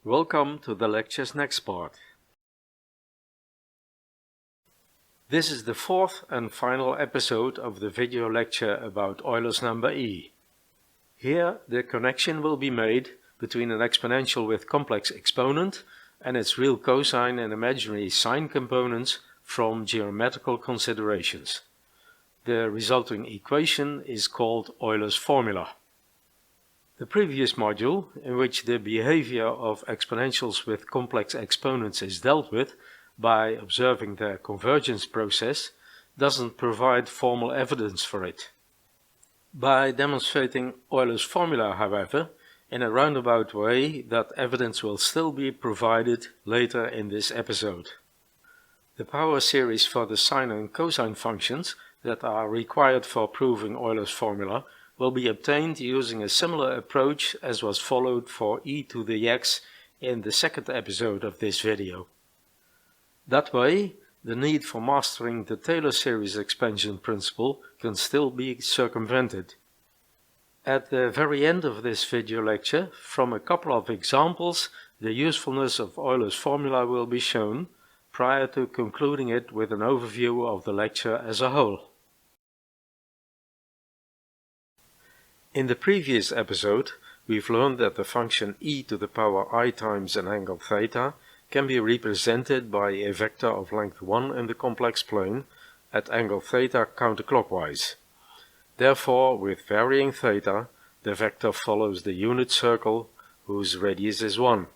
Welcome to the lecture's next part. This is the fourth and final episode of the video lecture about Euler's number e. Here the connection will be made between an exponential with complex exponent and its real cosine and imaginary sine components from geometrical considerations. The resulting equation is called Euler's formula. The previous module, in which the behavior of exponentials with complex exponents is dealt with by observing their convergence process, doesn't provide formal evidence for it. By demonstrating Euler's formula, however, in a roundabout way, that evidence will still be provided later in this episode. The power series for the sine and cosine functions that are required for proving Euler's formula will be obtained using a similar approach as was followed for e to the x in the second episode of this video. That way, the need for mastering the Taylor series expansion principle can still be circumvented. At the very end of this video lecture, from a couple of examples, the usefulness of Euler's formula will be shown, prior to concluding it with an overview of the lecture as a whole. In the previous episode, we've learned that the function e to the power I times an angle theta can be represented by a vector of length 1 in the complex plane at angle theta counterclockwise. Therefore, with varying theta, the vector follows the unit circle whose radius is 1.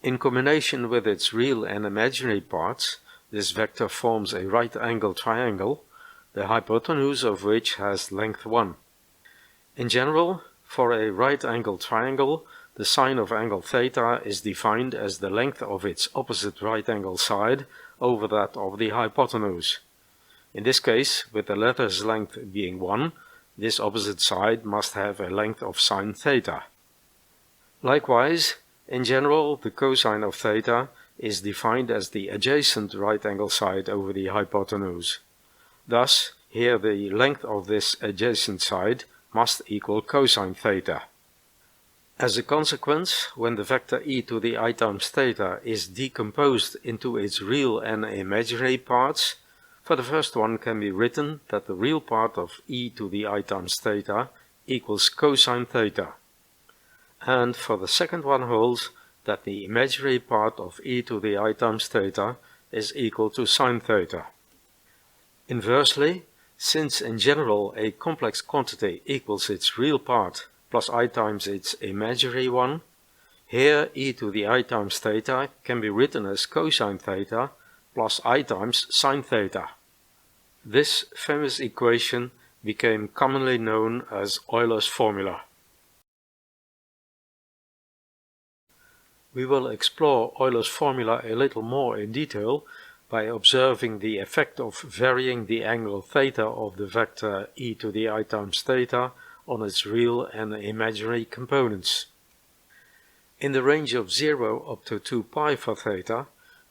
In combination with its real and imaginary parts, this vector forms a right-angled triangle, the hypotenuse of which has length 1. In general, for a right-angled triangle, the sine of angle theta is defined as the length of its opposite right-angle side over that of the hypotenuse. In this case, with the latter's length being 1, this opposite side must have a length of sine theta. Likewise, in general, the cosine of theta is defined as the adjacent right-angle side over the hypotenuse. Thus, here the length of this adjacent side must equal cosine theta. As a consequence, when the vector e to the I times theta is decomposed into its real and imaginary parts, for the first one can be written that the real part of e to the I times theta equals cosine theta, and for the second one holds that the imaginary part of e to the I times theta is equal to sine theta. Inversely, since in general a complex quantity equals its real part plus I times its imaginary one, here e to the I times theta can be written as cosine theta plus I times sine theta. This famous equation became commonly known as Euler's formula. We will explore Euler's formula a little more in detail by observing the effect of varying the angle theta of the vector e to the I times theta on its real and imaginary components. In the range of 0 up to 2 pi for theta,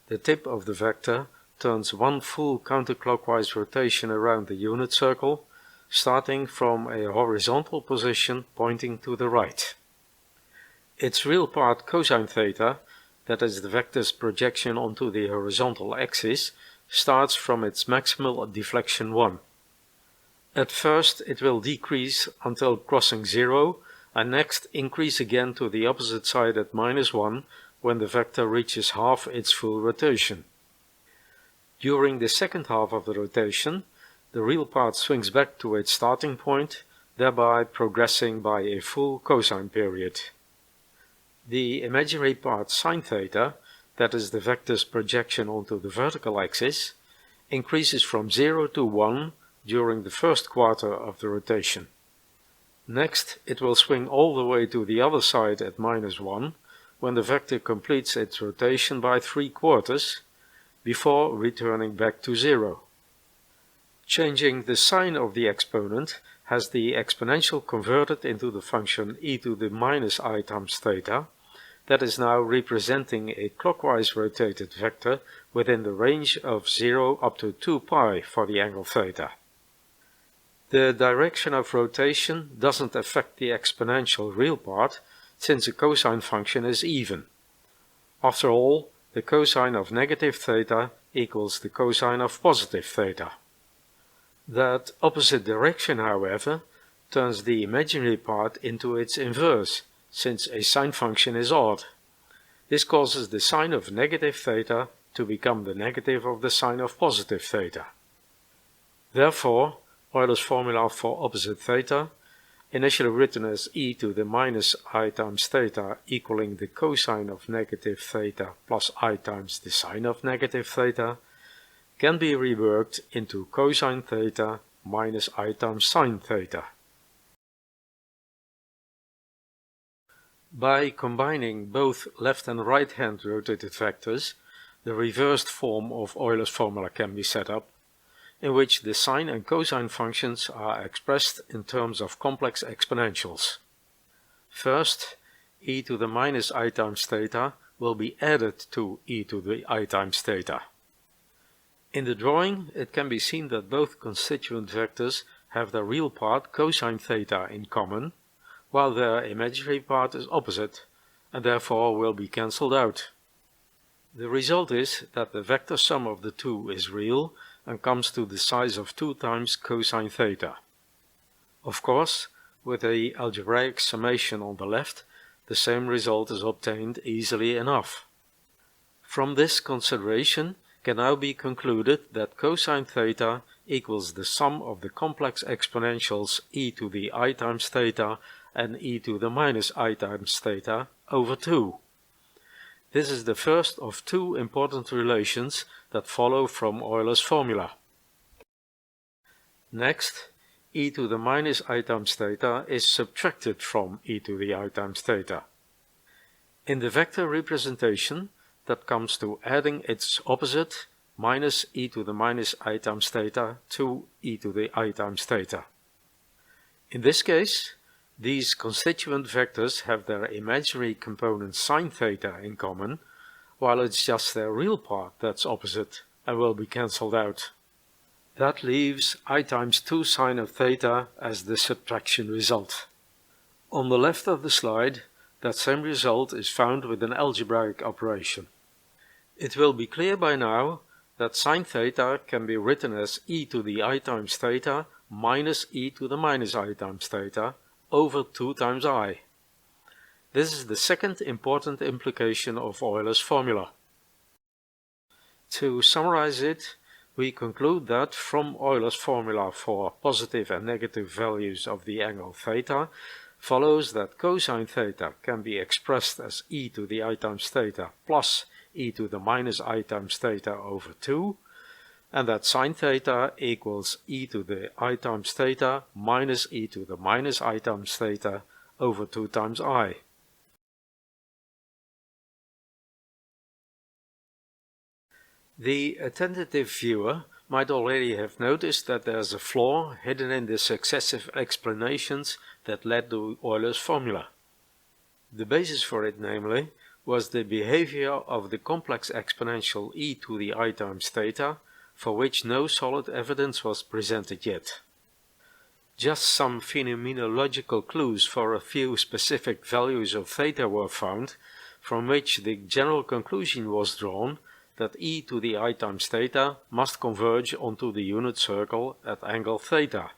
the tip of the vector turns one full counterclockwise rotation around the unit circle, starting from a horizontal position pointing to the right. Its real part cosine theta, that is the vector's projection onto the horizontal axis, starts from its maximal deflection 1. At first it will decrease until crossing 0 and next increase again to the opposite side at -1 when the vector reaches half its full rotation. During the second half of the rotation, the real part swings back to its starting point, thereby progressing by a full cosine period. The imaginary part sine theta, that is the vector's projection onto the vertical axis, increases from 0 to 1 during the first quarter of the rotation. Next, it will swing all the way to the other side at -1 when the vector completes its rotation by 3/4, before returning back to 0. Changing the sign of the exponent has the exponential converted into the function e to the minus I times theta, that is now representing a clockwise rotated vector within the range of 0 up to 2 pi for the angle theta. The direction of rotation doesn't affect the exponential real part, since the cosine function is even. After all, the cosine of negative theta equals the cosine of positive theta. That opposite direction, however, turns the imaginary part into its inverse, since a sine function is odd. This causes the sine of negative theta to become the negative of the sine of positive theta. Therefore, Euler's formula for opposite theta, initially written as e to the minus I times theta equaling the cosine of negative theta plus I times the sine of negative theta, can be reworked into cosine theta minus I times sine theta. By combining both left and right hand rotated vectors, the reversed form of Euler's formula can be set up, in which the sine and cosine functions are expressed in terms of complex exponentials. First, e to the minus I times theta will be added to e to the I times theta. In the drawing, it can be seen that both constituent vectors have their real part cosine theta in common, while their imaginary part is opposite, and therefore will be cancelled out. The result is that the vector sum of the two is real and comes to the size of 2 times cosine theta. Of course, with a algebraic summation on the left, the same result is obtained easily enough. From this consideration can now be concluded that cosine theta equals the sum of the complex exponentials e to the I times theta and e to the minus I times theta over 2. This is the first of two important relations that follow from Euler's formula. Next, e to the minus I times theta is subtracted from e to the I times theta. In the vector representation, that comes to adding its opposite minus e to the minus I times theta to e to the I times theta. In this case, these constituent vectors have their imaginary component sine theta in common, while it's just their real part that's opposite and will be cancelled out. That leaves I times 2 sine of theta as the subtraction result. On the left of the slide, that same result is found with an algebraic operation. It will be clear by now that sine theta can be written as e to the I times theta minus e to the minus I times theta over 2 times I. This is the second important implication of Euler's formula. To summarize it, we conclude that from Euler's formula for positive and negative values of the angle theta follows that cosine theta can be expressed as e to the I times theta plus e to the minus I times theta over 2, and that sine theta equals e to the I times theta minus e to the minus I times theta over 2 times I. The attentive viewer might already have noticed that there is a flaw hidden in the successive explanations that led to Euler's formula. The basis for it, namely, was the behavior of the complex exponential e to the I times theta, for which no solid evidence was presented yet. Just some phenomenological clues for a few specific values of theta were found, from which the general conclusion was drawn that e to the I times theta must converge onto the unit circle at angle theta.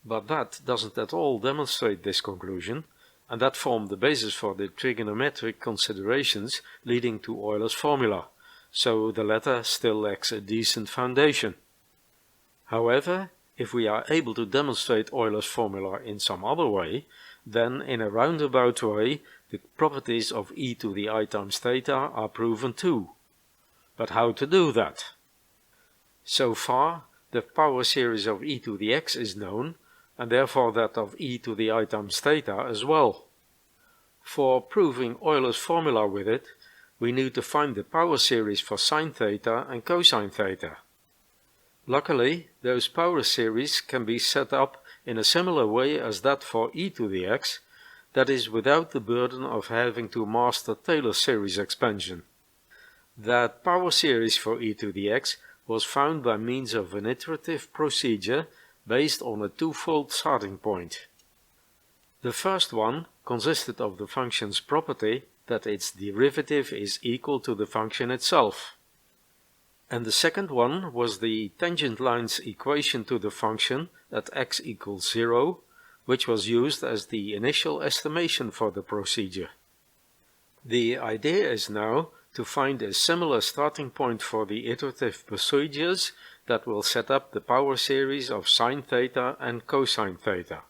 But that doesn't at all demonstrate this conclusion, and that formed the basis for the trigonometric considerations leading to Euler's formula, so the latter still lacks a decent foundation. However, if we are able to demonstrate Euler's formula in some other way, then in a roundabout way the properties of e to the I times theta are proven too. But how to do that? So far, the power series of e to the x is known, and therefore that of e to the I times theta as well. For proving Euler's formula with it, we need to find the power series for sine theta and cosine theta. Luckily, those power series can be set up in a similar way as that for e to the x, that is without the burden of having to master Taylor series expansion. That power series for e to the x was found by means of an iterative procedure based on a twofold starting point. The first one consisted of the function's property that its derivative is equal to the function itself. And the second one was the tangent line's equation to the function at x equals 0, which was used as the initial estimation for the procedure. The idea is now to find a similar starting point for the iterative procedures that will set up the power series of sine theta and cosine theta.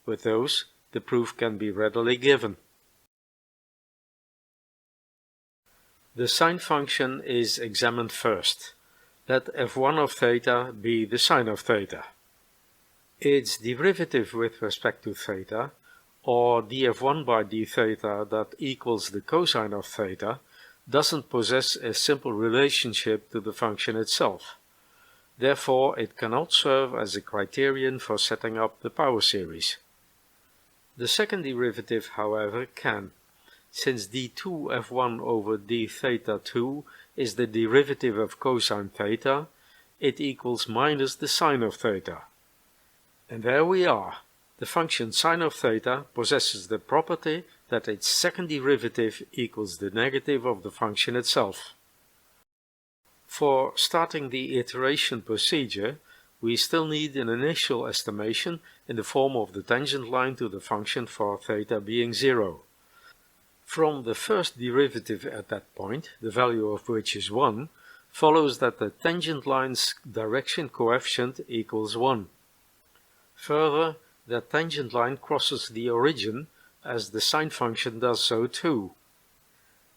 With those, the proof can be readily given. The sine function is examined first. Let f1 of theta be the sine of theta. Its derivative with respect to theta, or df1 by d theta that equals the cosine of theta, doesn't possess a simple relationship to the function itself. Therefore, it cannot serve as a criterion for setting up the power series. The second derivative, however, can. Since d2 f1 over d theta 2 is the derivative of cosine theta, it equals minus the sine of theta. And there we are. The function sine of theta possesses the property that its second derivative equals the negative of the function itself. For starting the iteration procedure, we still need an initial estimation in the form of the tangent line to the function for theta being 0. From the first derivative at that point, the value of which is 1, follows that the tangent line's direction coefficient equals 1. Further, that tangent line crosses the origin, as the sine function does so too.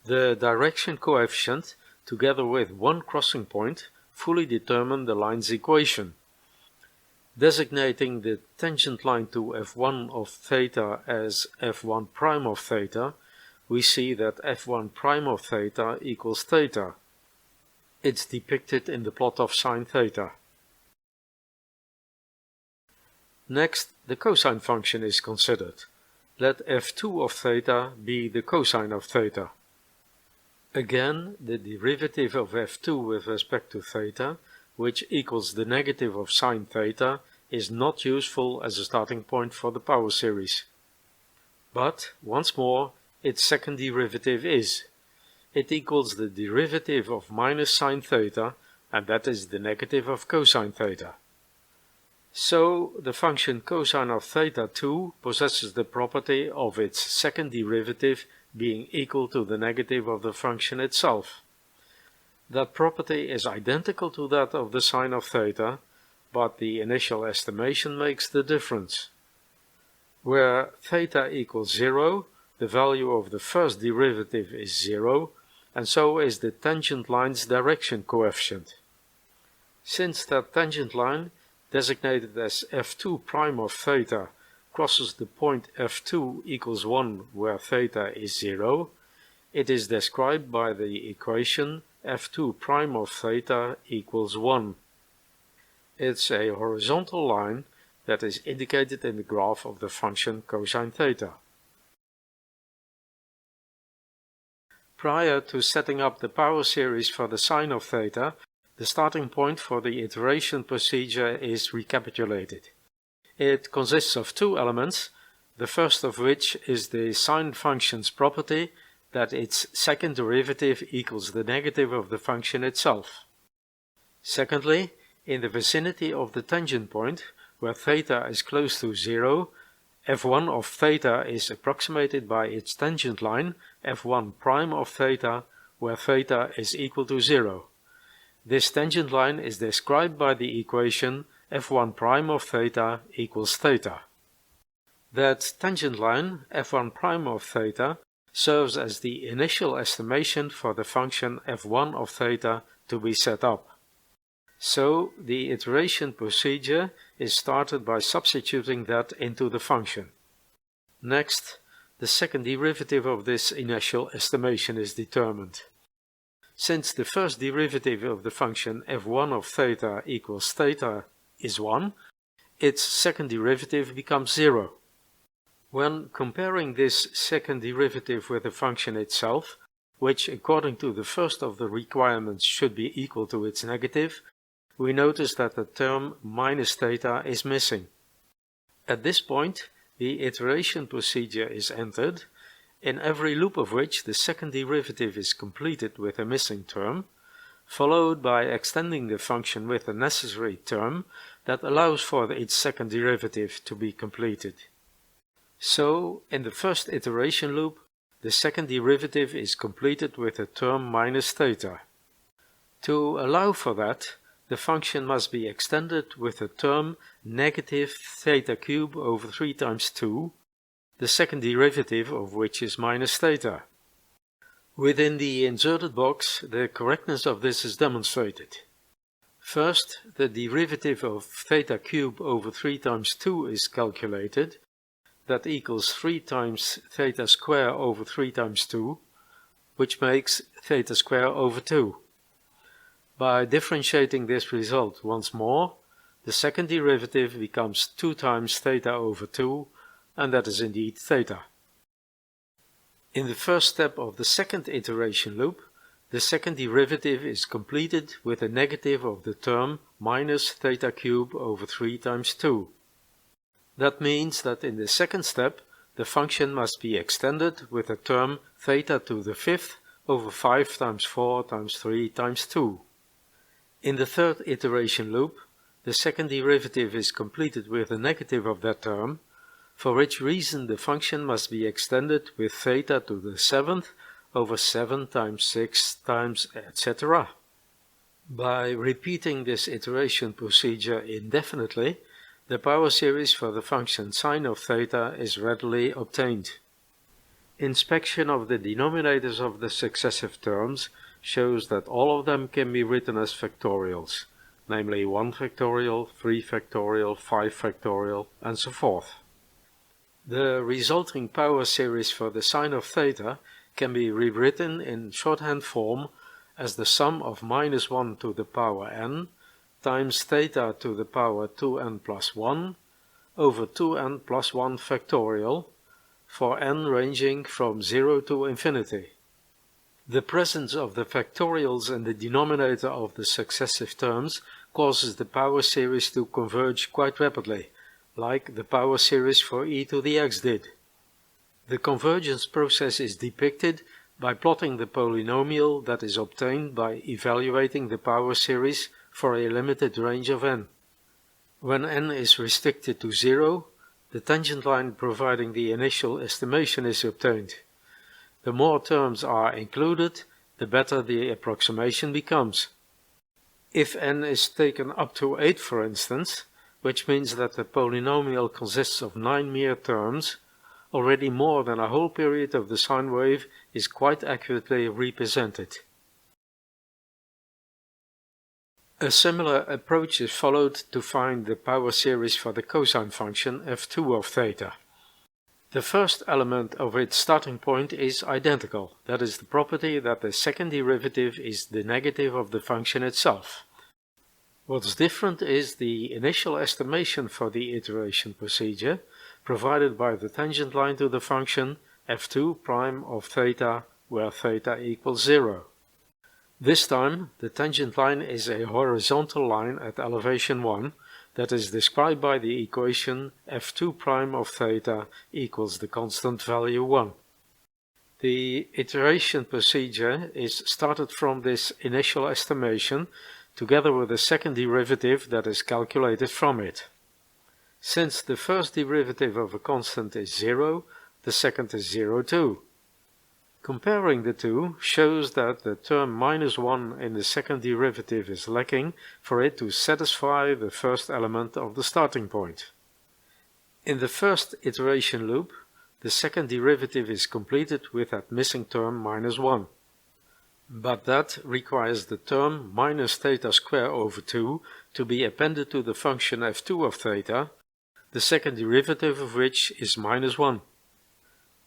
The direction coefficient, together with one crossing point, fully determine the line's equation. Designating the tangent line to f1 of theta as f1 prime of theta, we see that f1 prime of theta equals theta. It's depicted in the plot of sine theta. Next, the cosine function is considered. Let f2 of theta be the cosine of theta. Again, the derivative of f2 with respect to theta, which equals the negative of sine theta, is not useful as a starting point for the power series. But, once more, its second derivative is. It equals the derivative of minus sine theta, and that is the negative of cosine theta. So, the function cosine of theta 2 possesses the property of its second derivative being equal to the negative of the function itself. That property is identical to that of the sine of theta, but the initial estimation makes the difference. Where theta equals 0, the value of the first derivative is 0, and so is the tangent line's direction coefficient. Since that tangent line, designated as f2 prime of theta, crosses the point f2 equals 1 where theta is 0, it is described by the equation f2 prime of theta equals 1. It's a horizontal line that is indicated in the graph of the function cosine theta. Prior to setting up the power series for the sine of theta, the starting point for the iteration procedure is recapitulated. It consists of two elements, the first of which is the sine function's property that its second derivative equals the negative of the function itself. Secondly, in the vicinity of the tangent point, where theta is close to 0, f1 of theta is approximated by its tangent line f1 prime of theta, where theta is equal to 0. This tangent line is described by the equation f1 prime of theta equals theta. That tangent line, f1 prime of theta, serves as the initial estimation for the function f1 of theta to be set up. So, the iteration procedure is started by substituting that into the function. Next, the second derivative of this initial estimation is determined. Since the first derivative of the function f1 of theta equals theta is 1, its second derivative becomes 0. When comparing this second derivative with the function itself, which according to the first of the requirements should be equal to its negative, we notice that the term minus theta is missing. At this point, the iteration procedure is entered, in every loop of which the second derivative is completed with a missing term, followed by extending the function with a necessary term that allows for its second derivative to be completed. So, in the first iteration loop, the second derivative is completed with a term minus theta. To allow for that, the function must be extended with a term negative theta cube over 3 times 2, the second derivative of which is minus theta. Within the inserted box, the correctness of this is demonstrated. First, the derivative of theta cube over 3 times 2 is calculated. That equals 3 times theta square over 3 times 2, which makes theta square over 2. By differentiating this result once more, the second derivative becomes 2 times theta over 2, and that is indeed theta. In the first step of the second iteration loop, the second derivative is completed with a negative of the term minus theta cube over 3 times 2. That means that in the second step, the function must be extended with a term theta to the 5th over 5 times 4 times 3 times 2. In the third iteration loop, the second derivative is completed with a negative of that term, for which reason the function must be extended with theta to the 7th over 7 times 6 times etc. By repeating this iteration procedure indefinitely, the power series for the function sine of theta is readily obtained. Inspection of the denominators of the successive terms shows that all of them can be written as factorials, namely 1 factorial, 3 factorial, 5 factorial, and so forth. The resulting power series for the sine of theta can be rewritten in shorthand form as the sum of minus 1 to the power n times theta to the power 2n plus 1 over 2n plus 1 factorial for n ranging from 0 to infinity. The presence of the factorials in the denominator of the successive terms causes the power series to converge quite rapidly, like the power series for e to the x did. The convergence process is depicted by plotting the polynomial that is obtained by evaluating the power series for a limited range of n. When n is restricted to 0, the tangent line providing the initial estimation is obtained. The more terms are included, the better the approximation becomes. If n is taken up to 8, for instance, which means that the polynomial consists of 9 mere terms, already more than a whole period of the sine wave is quite accurately represented. A similar approach is followed to find the power series for the cosine function f2 of theta. The first element of its starting point is identical, that is the property that the second derivative is the negative of the function itself. What's different is the initial estimation for the iteration procedure, provided by the tangent line to the function f2 prime of theta, where theta equals 0. This time, the tangent line is a horizontal line at elevation 1 that is described by the equation f2 prime of theta equals the constant value 1. The iteration procedure is started from this initial estimation together with a second derivative that is calculated from it. Since the first derivative of a constant is 0, the second is 0 too. Comparing the two shows that the term minus 1 in the second derivative is lacking for it to satisfy the first element of the starting point. In the first iteration loop, the second derivative is completed with that missing term minus 1. But that requires the term minus theta square over 2 to be appended to the function f2 of theta, the second derivative of which is minus 1.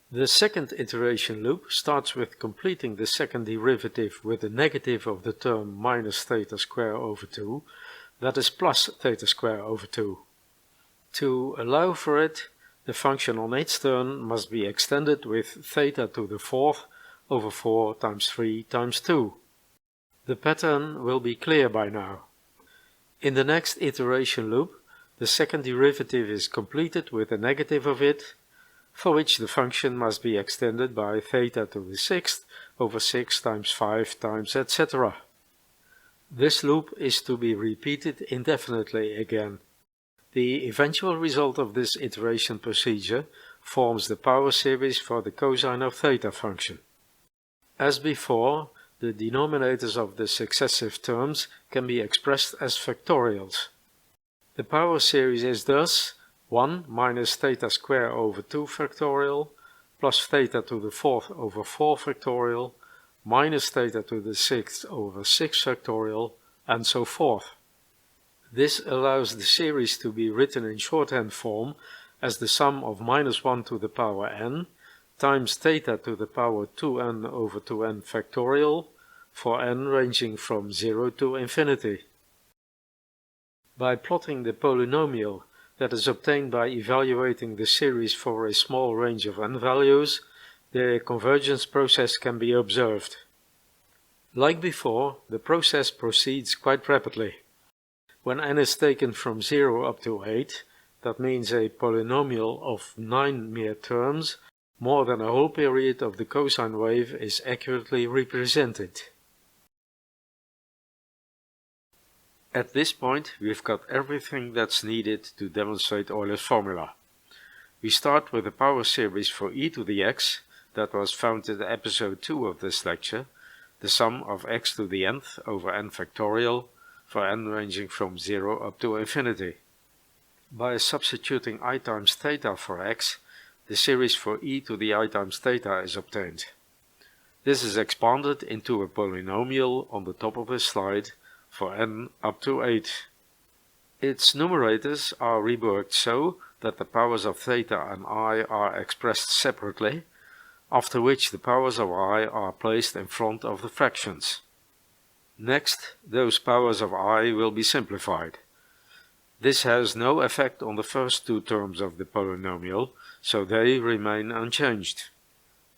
The second iteration loop starts with completing the second derivative with the negative of the term minus theta square over 2, that is plus theta square over 2. To allow for it, the function on its turn must be extended with theta to the 4th over 4 times 3 times 2. The pattern will be clear by now. In the next iteration loop, the second derivative is completed with a negative of it, for which the function must be extended by theta to the sixth over 6 times 5 times etc. This loop is to be repeated indefinitely again. The eventual result of this iteration procedure forms the power series for the cosine of theta function. As before, the denominators of the successive terms can be expressed as factorials. The power series is thus 1 minus theta square over 2 factorial plus theta to the fourth over 4 factorial minus theta to the sixth over 6 factorial and so forth. This allows the series to be written in shorthand form as the sum of minus 1 to the power n times theta to the power 2n over 2n factorial for n ranging from 0 to infinity. By plotting the polynomial that is obtained by evaluating the series for a small range of n values, the convergence process can be observed. Like before, the process proceeds quite rapidly. When n is taken from 0 up to 8, that means a polynomial of 9 mere terms, more than a whole period of the cosine wave is accurately represented. At this point, we've got everything that's needed to demonstrate Euler's formula. We start with the power series for e to the x that was found in episode 2 of this lecture, the sum of x to the nth over n factorial for n ranging from 0 up to infinity. By substituting I times theta for x, the series for e to the I times theta is obtained. This is expanded into a polynomial on the top of this slide for n up to 8. Its numerators are reworked so that the powers of theta and I are expressed separately, after which the powers of I are placed in front of the fractions. Next, those powers of I will be simplified. This has no effect on the first two terms of the polynomial, so they remain unchanged.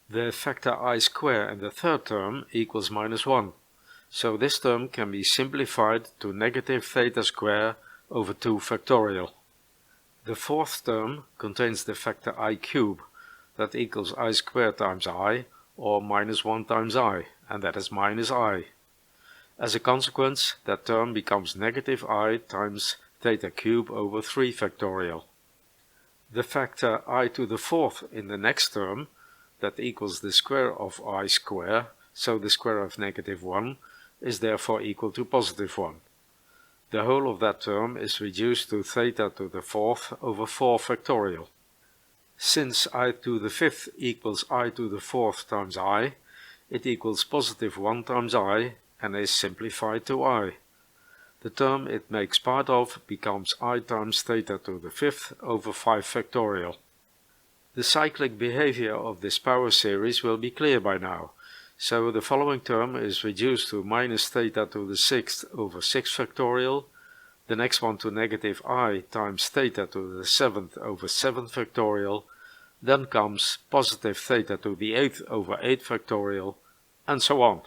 The factor I square in the third term equals minus 1. So this term can be simplified to negative theta square over 2 factorial. The fourth term contains the factor I cube, that equals I squared times I, or minus 1 times I, and that is minus I. As a consequence, that term becomes negative I times theta cube over 3 factorial. The factor I to the fourth in the next term, that equals the square of I square, so the square of negative 1, is therefore equal to positive 1. The whole of that term is reduced to theta to the fourth over 4 factorial. Since I to the fifth equals I to the fourth times I, it equals positive 1 times I and is simplified to I. The term it makes part of becomes I times theta to the fifth over 5 factorial. The cyclic behavior of this power series will be clear by now. So the following term is reduced to minus theta to the sixth over 6 factorial, the next one to negative I times theta to the seventh over 7 factorial, then comes positive theta to the eighth over 8 factorial, and so on.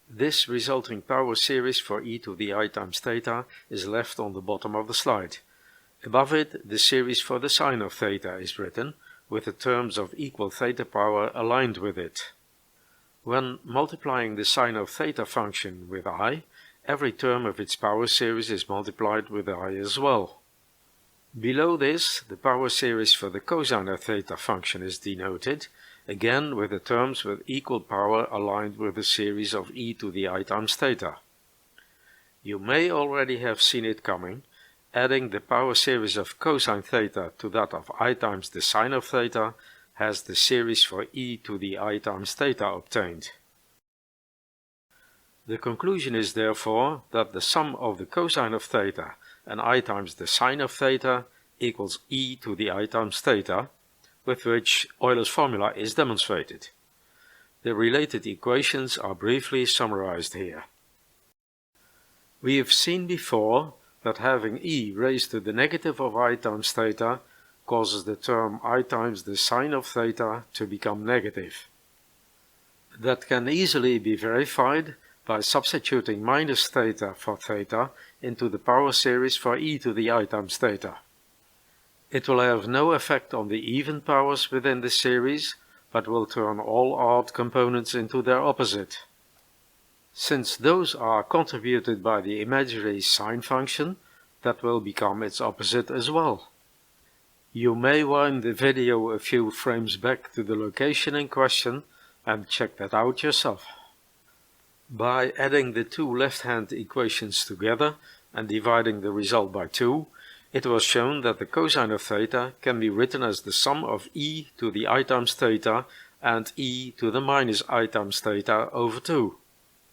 This resulting power series for e to the I times theta is left on the bottom of the slide. Above it, the series for the sine of theta is written, with the terms of equal theta power aligned with it. When multiplying the sine of theta function with I, every term of its power series is multiplied with I as well. Below this, the power series for the cosine of theta function is denoted, again with the terms with equal power aligned with the series of e to the I times theta. You may already have seen it coming. Adding the power series of cosine theta to that of I times the sine of theta has the series for e to the I times theta obtained. The conclusion is therefore that the sum of the cosine of theta and I times the sine of theta equals e to the I times theta, with which Euler's formula is demonstrated. The related equations are briefly summarized here. We have seen before that having e raised to the negative of I times theta causes the term I times the sine of theta to become negative. That can easily be verified by substituting minus theta for theta into the power series for e to the I times theta. It will have no effect on the even powers within the series, but will turn all odd components into their opposite. Since those are contributed by the imaginary sine function, that will become its opposite as well. You may wind the video a few frames back to the location in question and check that out yourself. By adding the two left-hand equations together and dividing the result by 2, it was shown that the cosine of theta can be written as the sum of e to the I times theta and e to the minus I times theta over 2.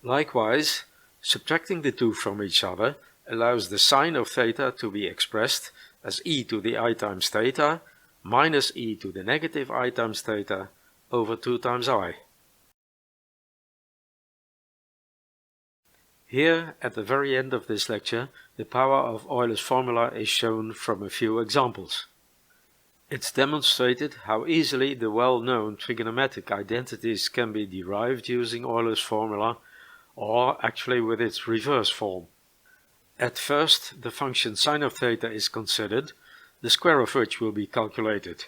Likewise, subtracting the two from each other allows the sine of theta to be expressed as e to the I times theta minus e to the negative I times theta over 2 times I. Here, at the very end of this lecture, the power of Euler's formula is shown from a few examples. It's demonstrated how easily the well-known trigonometric identities can be derived using Euler's formula, or actually with its reverse form. At first, the function sine of theta is considered, the square of which will be calculated.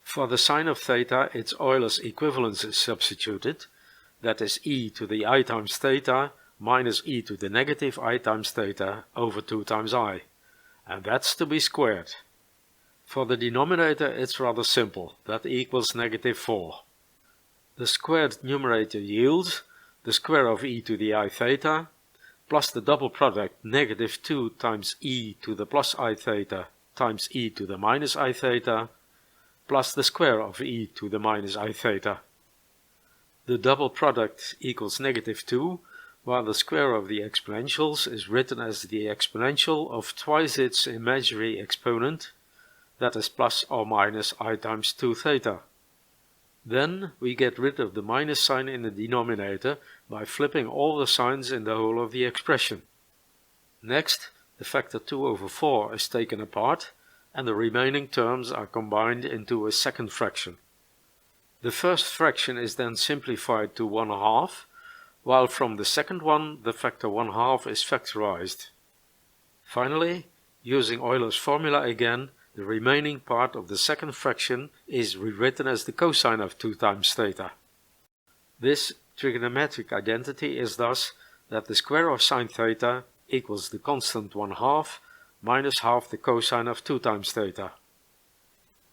For the sine of theta, its Euler's equivalence is substituted, that is e to the I times theta minus e to the negative I times theta over 2 times I, and that's to be squared. For the denominator it's rather simple, that equals negative 4. The squared numerator yields the square of e to the I theta plus the double product negative 2 times e to the plus I theta times e to the minus I theta plus the square of e to the minus I theta. The double product equals negative 2, while the square of the exponentials is written as the exponential of twice its imaginary exponent, that is plus or minus I times 2 theta. Then we get rid of the minus sign in the denominator by flipping all the signs in the whole of the expression. Next, the factor 2 over 4 is taken apart and the remaining terms are combined into a second fraction. The first fraction is then simplified to 1/2, while from the second one the factor 1/2 is factorized. Finally, using Euler's formula again, the remaining part of the second fraction is rewritten as the cosine of 2 times theta. This trigonometric identity is thus that the square of sine theta equals the constant 1/2 minus half the cosine of 2 times theta.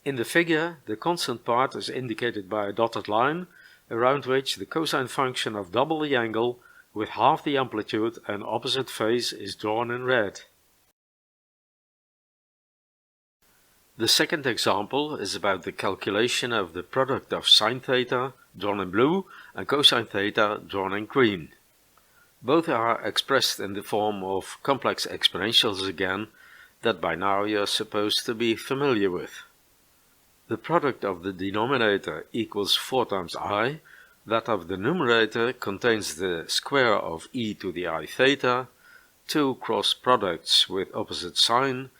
In the figure, the constant part is indicated by a dotted line, around which the cosine function of double the angle with half the amplitude and opposite phase is drawn in red. The second example is about the calculation of the product of sine theta, drawn in blue, and cosine theta, drawn in green. Both are expressed in the form of complex exponentials again, that by now you're supposed to be familiar with. The product of the denominator equals 4 times I, that of the numerator contains the square of e to the I theta, 2 cross products with opposite sign,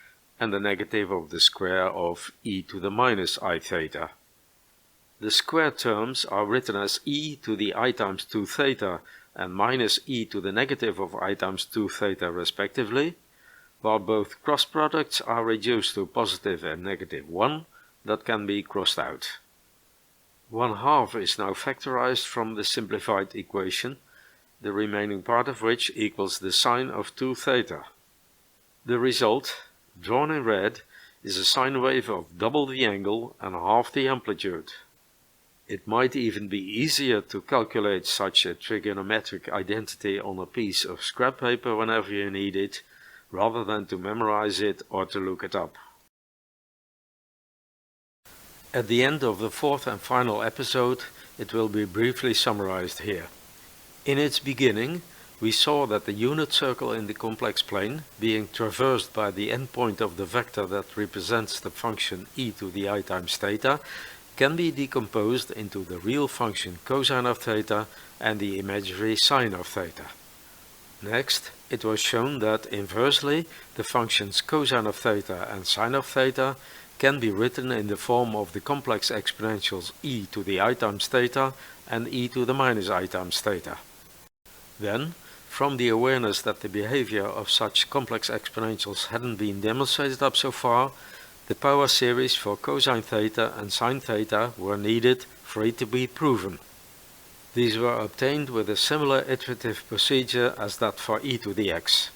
and the negative of the square of e to the minus I theta. The square terms are written as e to the I times 2 theta and minus e to the negative of I times 2 theta respectively, while both cross products are reduced to positive and negative 1 that can be crossed out. 1/2 is now factorized from the simplified equation, the remaining part of which equals the sine of 2 theta. The result, drawn in red, is a sine wave of double the angle and half the amplitude. It might even be easier to calculate such a trigonometric identity on a piece of scrap paper whenever you need it, rather than to memorize it or to look it up. At the end of the fourth and final episode, it will be briefly summarized here. In its beginning, we saw that the unit circle in the complex plane, being traversed by the endpoint of the vector that represents the function e to the I times theta, can be decomposed into the real function cosine of theta and the imaginary sine of theta. Next, it was shown that inversely, the functions cosine of theta and sine of theta can be written in the form of the complex exponentials e to the I times theta and e to the minus I times theta. Then, from the awareness that the behavior of such complex exponentials hadn't been demonstrated up so far, The power series for cosine theta and sine theta were needed for it to be proven. These were obtained with a similar iterative procedure as that for e to the x.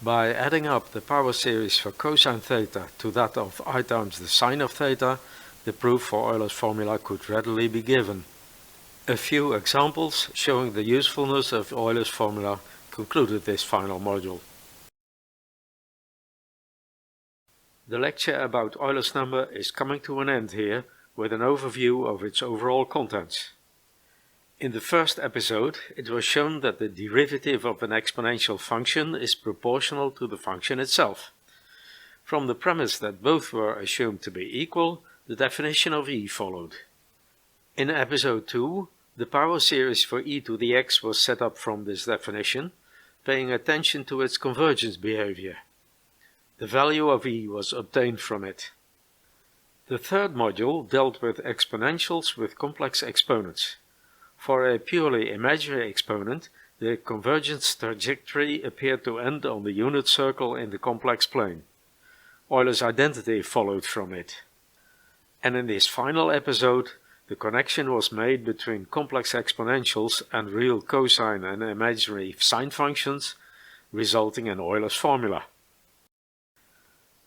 By adding up the power series for cosine theta to that of I times the sine of theta, the proof for Euler's formula could readily be given. A few examples showing the usefulness of Euler's formula concluded this final module. The lecture about Euler's number is coming to an end here with an overview of its overall contents. In the first episode, it was shown that the derivative of an exponential function is proportional to the function itself. From the premise that both were assumed to be equal, the definition of e followed. In episode 2, the power series for e to the x was set up from this definition, paying attention to its convergence behavior. The value of e was obtained from it. The third module dealt with exponentials with complex exponents. For a purely imaginary exponent, the convergence trajectory appeared to end on the unit circle in the complex plane. Euler's identity followed from it. And in this final episode, the connection was made between complex exponentials and real cosine and imaginary sine functions, resulting in Euler's formula.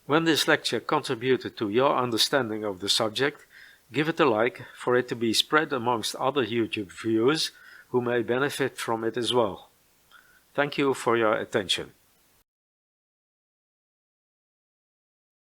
When this lecture contributed to your understanding of the subject, give it a like for it to be spread amongst other YouTube viewers who may benefit from it as well. Thank you for your attention.